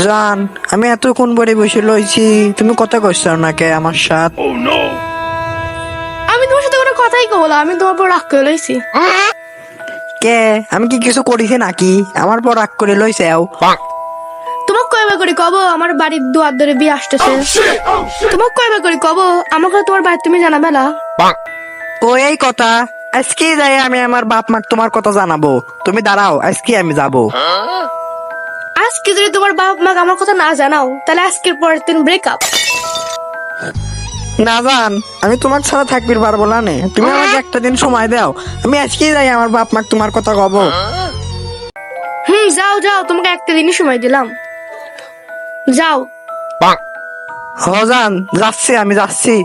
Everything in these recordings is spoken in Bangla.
জান, আমি এতক্ষণ পরে বসে লইছি, তুমি কথা কইছো না কে আমার সাথে? আমি তোমার সাথে কোনো কথাই কব না, আমি তোমার পর রাগ করে লইছি। কে আমি কি কিছু করেছি নাকি আমার পর রাগ করে লইছেও? তোমাকে কয়বার করে কব আমার বাড়ির দুয়ার ধরে বিয়ে আসতেছে? তোমাকে কয়বার করে কব আমাকে তোমার বাড়ি তুমি জানাবে না? ও এই কথা, আজকে যাই আমি আমার বাপ মাকে তোমার কথা জানাবো। তুমি দাঁড়াও, আজকে আমি যাব। আজকে যদি তোমার বাপ মা আমার কথা না জানাও তাহলে আজকের পরের দিন ব্রেকআপ। না জান, আমি তোমার ছাড়া থাকতে পারবো না নে। তুমি আমাকে একটা দিন সময় দাও, আমি আজকেই যাই আমার বাপ মাকে তোমার কথা কব। যাও যাও, তোমাকে একটা দিনই সময় দিলাম, যাও। হ জান, যাচ্ছি, আমি যাচ্ছি।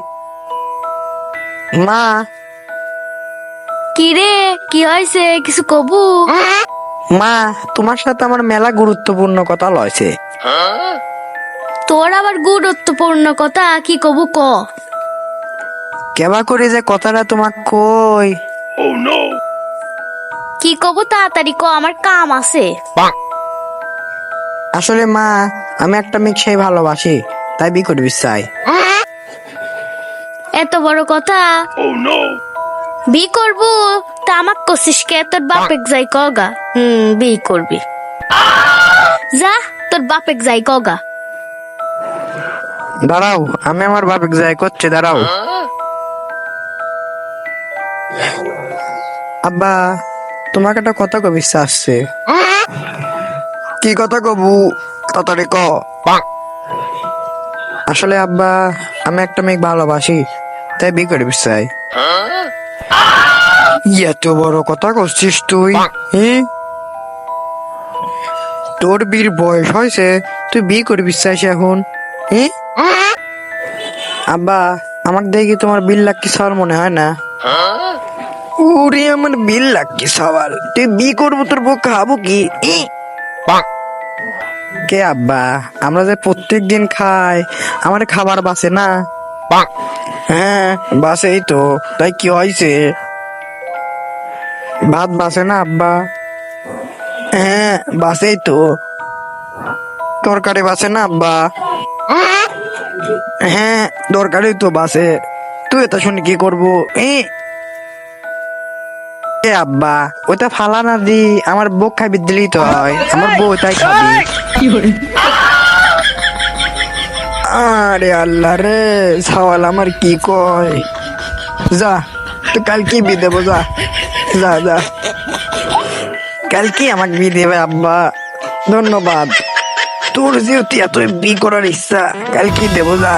মা, কি রে, কি হয়েছে, কিছু কবু? মা, তোমার সাথে আমার মেলা গুরুত্বপূর্ণ কথা লয়ছে। তোর আবার গুরুত্বপূর্ণ কথা কি কবু ক? কেবা করে যে কথাটা তোমাক কই। কি কবু তাড়াতাড়ি ক, আমার কাম আছে। আসলে মা, আমি একটা মেয়ে সেই ভালোবাসি, তাই বি করবি চাই। এত বড় কথা? বি করবো তা আমাক কষিস কে? তোর বাপেক যাই কগা। বি করবি, যা তোর বাপেক যাই কগা। দাঁড়াও, আমি আমার বাপকে যাই করছি, দাঁড়াও। আব্বা, তোমাকে একটা কথা কব ইচ্ছা আসছে। কি কথা কবু, তাড়াতাড়ি ক। আসলে আব্বা, আমি একটা মেয়ে ভালোবাসি, তাই বি করবি চাই। এত বড় কথা করছিস তুই? তোর বীর বয়স হয়েছে, তুই বি করবি চাইছ এখন? আব্বা, আমার দেখি তোমার বিল লাখ কি সওয়াল মনে হয় না? ওরে আমার বিল লাখ কি সওয়াল, তুই বি করবো তোর বউ খাবো কি? কে আব্বা, আমরা যে প্রত্যেক দিন খাই, আমার খাবার বাসে না? হ্যাঁ বাসেই তো, তাই কি হয়েছে? ভাত বাসে না আব্বা? হ্যাঁ বাসেই তো। তরকারি বাসে না আব্বা? হ্যাঁ দরকারই তো বাসে। তুই এটা শুনে কি করবো? এ আব্বা, ওটা ফালা না দি, আমার বউ খাবি দিলেই তো হয়, আমার বউ তাই খাবি। আরে আল্লাহ রে, সওয়াল আমার কি কয়। যা, তো কাল কি বি দেবো, যা যা যা, কাল কি আমাকে বি দেবে আব্বা? ধন্যবাদ, তোর যেহেতু এত বি করার ইচ্ছা, কাল কি দেবো, যা।